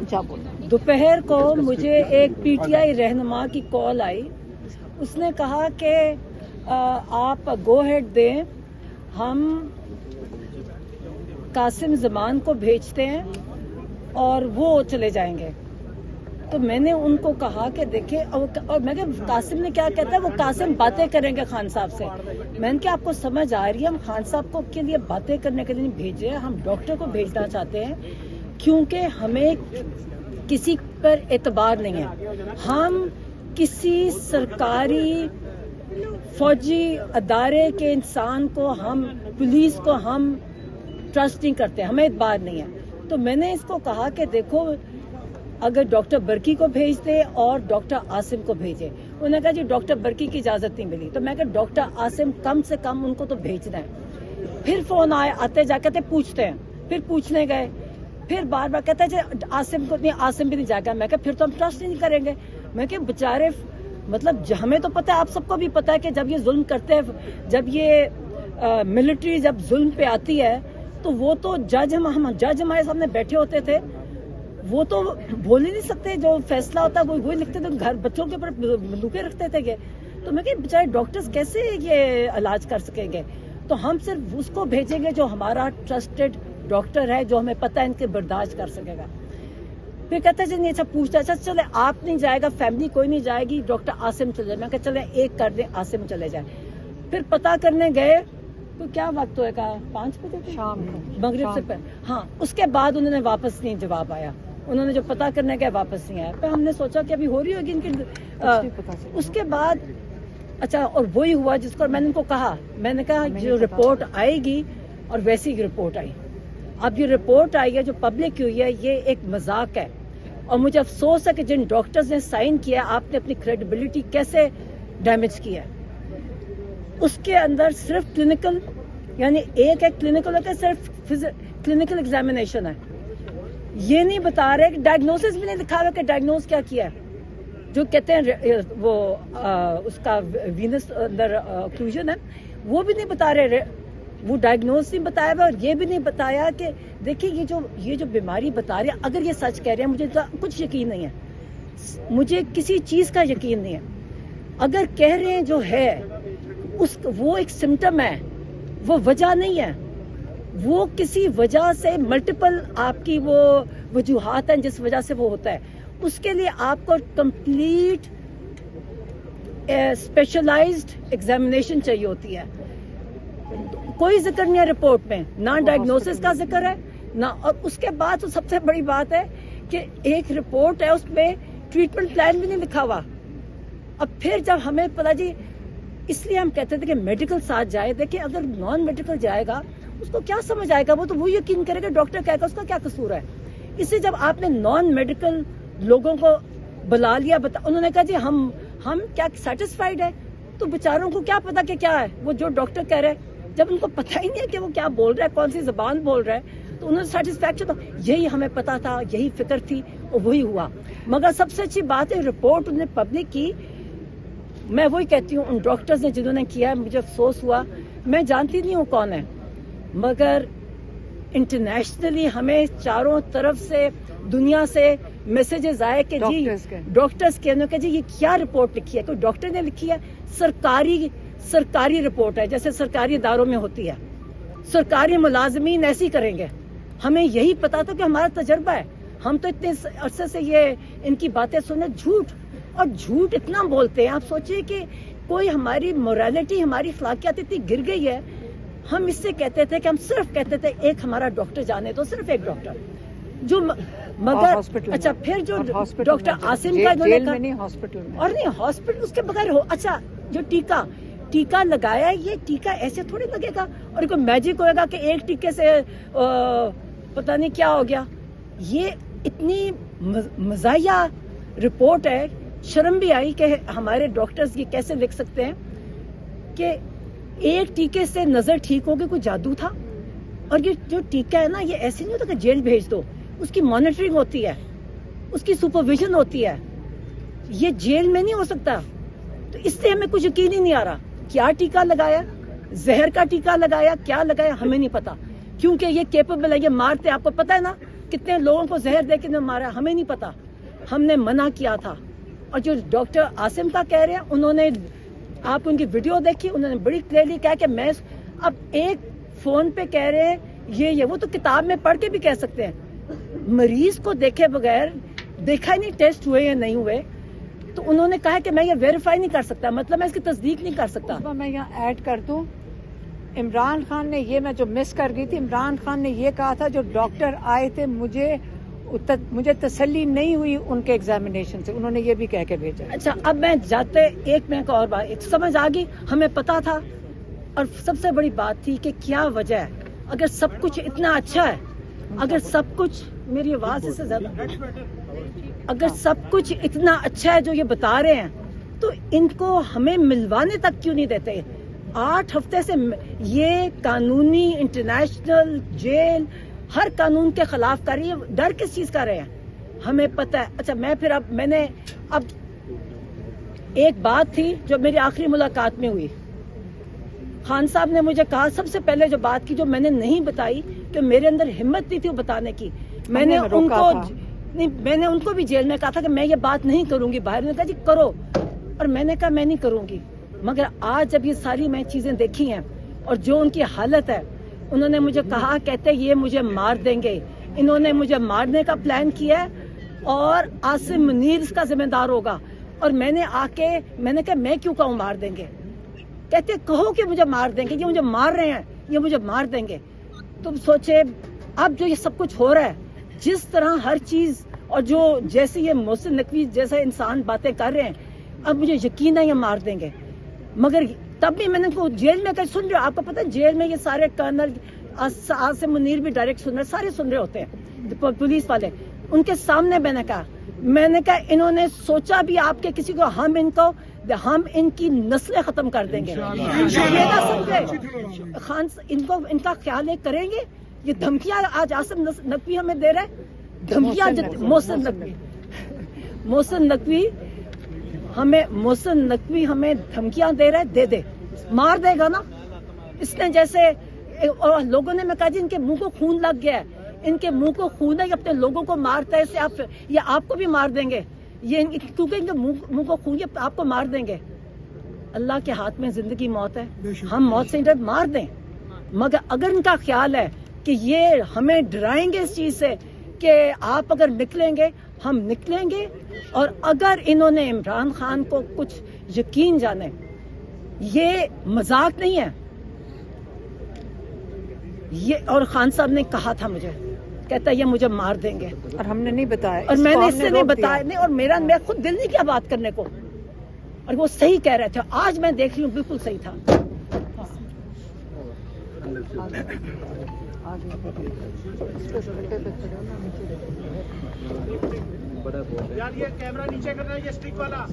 کیا بولنا. دوپہر کو مجھے ایک پی ٹی آئی رہنما کی کال آئی. اس نے کہا کہ آپ گو ہیڈ دیں, ہم قاسم زمان کو بھیجتے ہیں اور وہ چلے جائیں گے. تو میں نے ان کو کہا کہ دیکھیں, اور میں کہ قاسم نے کیا کہتا ہے, وہ قاسم باتیں کریں گے خان صاحب سے. میں نے کہا آپ کو سمجھ آ رہی ہے, ہم خان صاحب کو کے لیے باتیں کرنے کے لیے نہیں بھیجے, ہم ڈاکٹر کو بھیجنا چاہتے ہیں کیونکہ ہمیں کسی پر اعتبار نہیں ہے. ہم کسی سرکاری فوجی ادارے کے انسان کو, ہم پولیس کو ہم ٹرسٹ نہیں کرتے, ہمیں اعتبار نہیں ہے. تو میں نے اس کو کہا کہ دیکھو اگر ڈاکٹر برقی کو بھیج دے اور ڈاکٹر عاصم کو بھیجے. انہوں نے کہا جی ڈاکٹر برقی کی اجازت نہیں ملی. تو میں کہا ڈاکٹر عاصم کم سے کم ان کو تو بھیجنا ہے. پھر فون آئے, آتے جا کہتے پوچھتے ہیں, پھر پوچھنے گئے, پھر بار بار کہتا ہے عاصم کو نہیں, عاصم بھی نہیں جا گا. میں کہا پھر تو ہم ٹرسٹ نہیں کریں گے. میں کہ بیچارے, مطلب ہمیں تو پتہ ہے, آپ سب کو بھی پتہ ہے کہ جب یہ ظلم کرتے ہیں, جب یہ ملٹری جب ظلم پہ آتی ہے تو وہ تو جج ہمارے سامنے بیٹھے ہوتے تھے, وہ تو بول ہی نہیں سکتے, جو فیصلہ ہوتا ہے وہی لکھتے تھے, گھر بچوں کے اوپر بندوقیں رکھتے تھے. تو میں کہ بیچارے ڈاکٹرز کیسے یہ علاج کر سکیں گے. تو ہم صرف اس کو بھیجیں گے جو ہمارا ٹرسٹڈ ڈاکٹر ہے, جو ہمیں پتہ ہے ان کے برداشت کر سکے گا. پھر کہتا ہے نہیں, اچھا پوچھتا, اچھا چلے آپ نہیں جائے گا, فیملی کوئی نہیں جائے گی, ڈاکٹر عاصم چلے جائے. میں کہا چلے ایک کر دیں, عاصم چلے جائے. پھر پتہ کرنے گئے تو کیا وقت ہوئے گا, 5 بجے شام کو, مغرب سے پہلے. ہاں, اس کے بعد انہوں نے واپس نہیں جواب آیا, انہوں نے جو پتہ کرنے گئے واپس نہیں آیا. پھر ہم نے سوچا کہ ابھی ہو رہی ہوگی ان کی. اس کے بعد اچھا, اور وہی ہوا جس کو میں نے ان کو کہا, میں نے کہا جو رپورٹ آئے گی, اور ویسی ہی رپورٹ آئی. اب یہ رپورٹ آئی ہے جو پبلک ہوئی ہے, یہ ایک مذاق ہے. اور مجھے افسوس ہے کہ جن ڈاکٹرز نے سائن کیا, آپ نے اپنی کریڈیبلٹی کیسے ڈیمیج کیا ہے. اس کے اندر صرف کلینکل, یعنی ایک ہے کلینکل ہوتا ہے, صرف کلینکل ایگزامینیشن ہے. یہ نہیں بتا رہے کہ ڈائگنوسس بھی نہیں دکھا رہے کہ ڈائگنوز کیا کیا ہے. جو کہتے ہیں وہ اس کا وینس اندر اوکلوژن ہے, وہ بھی نہیں بتا رہے, وہ ڈائگنوز نہیں بتایا ہوا. اور یہ بھی نہیں بتایا کہ دیکھیں یہ جو بیماری بتا رہے ہیں, اگر یہ سچ کہہ رہے ہیں, مجھے کچھ یقین نہیں ہے, مجھے کسی چیز کا یقین نہیں ہے. اگر کہہ رہے ہیں جو ہے وہ ایک سمٹم ہے, وہ وجہ نہیں ہے. وہ کسی وجہ سے ملٹیپل آپ کی وہ وجوہات ہیں جس وجہ سے وہ ہوتا ہے. اس کے لیے آپ کو کمپلیٹ اسپیشلائزڈ ایگزامینیشن چاہیے ہوتی ہے. کوئی ذکر نہیں ہے رپورٹ میں, نہ ڈائگنوسس کا ذکر ہے نہ. اور اس کے بعد تو سب سے بڑی بات ہے کہ ایک رپورٹ ہے, اس میں ٹریٹمنٹ پلان بھی نہیں لکھا ہوا. اب پھر جب ہمیں پتا, جی اس لیے ہم کہتے تھے کہ میڈیکل ساتھ جائے. دیکھیں اگر نان میڈیکل جائے گا اس کو کیا سمجھ آئے گا, وہ تو وہ یقین کرے گا, ڈاکٹر کہے گا اس کا کیا قصور ہے. اس لیے جب آپ نے نان میڈیکل لوگوں کو بلا لیا, انہوں نے کہا جی ہم کیا سیٹسفائیڈ ہے, تو بیچاروں کو کیا پتا کہ کیا ہے وہ جو ڈاکٹر کہہ رہے ہیں, جب ان کو پتہ ہی نہیں ہے کہ وہ کیا بول رہا ہے, کون سی زبان بول رہا ہے. تو انہوں نے سیٹسفیکشن, تو یہی ہمیں پتا تھا, یہی فکر تھی, اور وہی ہوا. مگر سب سے اچھی بات ہے رپورٹ انہوں نے پبلک کی. میں وہی کہتی ہوں, ان ڈاکٹرز نے جنہوں نے کیا ہے, مجھے افسوس ہوا. میں جانتی نہیں ہوں کون ہے, مگر انٹرنیشنلی ہمیں چاروں طرف سے دنیا سے میسیجز آئے کہ جی ڈاکٹرز کے کہ جی یہ کیا رپورٹ لکھی ہے. کوئی ڈاکٹر نے لکھی ہے, سرکاری رپورٹ ہے, جیسے سرکاری اداروں میں ہوتی ہے. سرکاری ملازمین ایسی کریں گے. ہمیں یہی پتا تھا کہ ہمارا تجربہ ہے, ہم تو اتنے عرصے سے یہ ان کی باتیں سنیں. جھوٹ اتنا بولتے ہیں. آپ سوچئے کہ کوئی ہماری موریلٹی, ہماری اخلاقیات اتنی گر گئی ہے. ہم اس سے کہتے تھے کہ ہم صرف کہتے تھے ایک ہمارا ڈاکٹر جانے دو, صرف ایک ڈاکٹر جو, مگر اچھا پھر جو ڈاکٹر عاصم کا اور نہیں ہاسپٹل اس کے بغیر ہو. اچھا جو ٹیکا لگایا ہے, یہ ٹیکا ایسے تھوڑی لگے گا اور کوئی میجک ہوئے گا کہ ایک ٹیکے سے پتہ نہیں کیا ہو گیا. یہ اتنی مزاحیہ رپورٹ ہے, شرم بھی آئی کہ ہمارے ڈاکٹرز یہ کیسے لکھ سکتے ہیں کہ ایک ٹیکے سے نظر ٹھیک ہوگی, کوئی جادو تھا. اور یہ جو ٹیکا ہے نا, یہ ایسے نہیں ہوتا کہ جیل بھیج دو, اس کی مانیٹرنگ ہوتی ہے, اس کی سپرویژن ہوتی ہے. یہ جیل میں نہیں ہو سکتا. تو اس سے ہمیں کچھ یقین ہی نہیں آ رہا, کیا ٹیکا لگایا, زہر کا ٹیکا لگایا, کیا لگایا, ہمیں نہیں پتا. کیونکہ یہ کیپیبل ہے, یہ مارتے, آپ کو پتا ہے نا, کتنے لوگوں کو زہر دے کے مارا ہمیں نہیں پتا, ہم نے منع کیا تھا. اور جو ڈاکٹر عاصم کا کہہ رہے ہیں, انہوں نے, آپ ان کی ویڈیو دیکھی, انہوں نے بڑی کلیئرلی کہا کہ میں, اب ایک فون پہ کہہ رہے ہیں یہ وہ تو کتاب میں پڑھ کے بھی کہہ سکتے ہیں, مریض کو دیکھے بغیر, دیکھا ہی نہیں ٹیسٹ ہوئے یا نہیں ہوئے, تو انہوں نے کہا کہ میں یہ ویریفائی نہیں کر سکتا, مطلب میں اس کی تصدیق نہیں کر سکتا. میں یہاں ایڈ کر دوں, عمران خان نے یہ, میں جو مس کر گئی تھی, عمران خان نے یہ کہا تھا جو ڈاکٹر آئے تھے مجھے تسلی نہیں ہوئی ان کے ایگزامینیشن سے, انہوں نے یہ بھی کہہ کے بھیجا. اچھا, اب میں جاتے ایک منٹ اور بات سمجھ آ گئی, ہمیں پتا تھا. اور سب سے بڑی بات تھی کہ کیا وجہ ہے, اگر سب کچھ اتنا اچھا ہے, اگر سب کچھ, میری آواز سے زیادہ, اگر سب کچھ اتنا اچھا ہے جو یہ بتا رہے ہیں, تو ان کو ہمیں ملوانے تک کیوں نہیں دیتے؟ 8 ہفتے سے یہ قانونی انٹرنیشنل جیل ہر قانون کے خلاف کر رہی ہے, ڈر کس چیز کا رہے ہیں ہمیں پتہ ہے. اچھا, میں نے اب ایک بات تھی جو میری آخری ملاقات میں ہوئی, خان صاحب نے مجھے کہا, سب سے پہلے جو بات کی جو میں نے نہیں بتائی, کہ میرے اندر ہمت نہیں تھی وہ بتانے کی, میں نے ان کو بھی جیل میں کہا تھا کہ میں یہ بات نہیں کروں گی باہر, نے کہا جی کرو, اور میں نے کہا میں نہیں کروں گی. مگر آج جب یہ ساری میں چیزیں دیکھی ہیں اور جو ان کی حالت ہے, انہوں نے مجھے کہا, کہتے یہ مجھے مار دیں گے, انہوں نے مجھے مارنے کا پلان کیا ہے اور عاصم منیر اس کا ذمہ دار ہوگا. اور میں نے کہا میں کیوں کہوں مار دیں گے, کہتے کہو کہ مجھے مار دیں گے, یہ مجھے مار رہے ہیں, یہ مجھے مار دیں گے. تم سوچے اب جو یہ سب کچھ ہو رہا ہے, جس طرح ہر چیز, اور جو جیسے یہ محسن نقوی جیسا انسان باتیں کر رہے ہیں, اب مجھے یقین ہے یہ مار دیں گے. مگر تب بھی میں نے کو جیل میں کہیں سن رہے, آپ کو پتا جیل میں یہ سارے کرنل عاصم منیر بھی ڈائریکٹ سن رہے, سارے سن رہے ہوتے ہیں پولیس والے, ان کے سامنے میں نے کہا انہوں نے سوچا بھی آپ کے کسی کو, ہم ان کی نسلیں ختم کر دیں گے, یہ نہ سمجھے خان, ان کا خیال کریں گے. یہ دھمکیاں آج عاصم نقوی ہمیں دے رہے ہیں, دھمکیاں محسن نقوی ہمیں دھمکیاں دے رہے, دے مار دے گا نا اس نے, جیسے اور لوگوں نے, میں کہا جی ان کے منہ کو خون لگ گیا ہے, ان کے منہ کو خون ہے, یہ اپنے لوگوں کو مارتا ہے, اسے یہ آپ کو بھی مار دیں گے, یہ کیونکہ ان کے منہ کو خون, یہ آپ کو مار دیں گے. اللہ کے ہاتھ میں زندگی موت ہے, ہم موت سے ڈر مار دیں. مگر اگر ان کا خیال ہے کہ یہ ہمیں ڈرائیں گے اس چیز سے کہ آپ اگر نکلیں گے, ہم نکلیں گے. اور اگر انہوں نے عمران خان کو کچھ یقین جانے, یہ مذاق نہیں ہے یہ, اور خان صاحب نے کہا تھا مجھے, کہتا یہ مجھے مار دیں گے, اور ہم نے نہیں بتایا, اور میں نے اس سے نہیں بتایا نہیں, اور میں خود دل نہیں کیا بات کرنے کو, اور وہ صحیح کہہ رہے تھے. آج میں دیکھ رہی ہوں بالکل صحیح تھا. یار یہ کیمرہ نیچے کرنا ہے, یہ اسٹک والا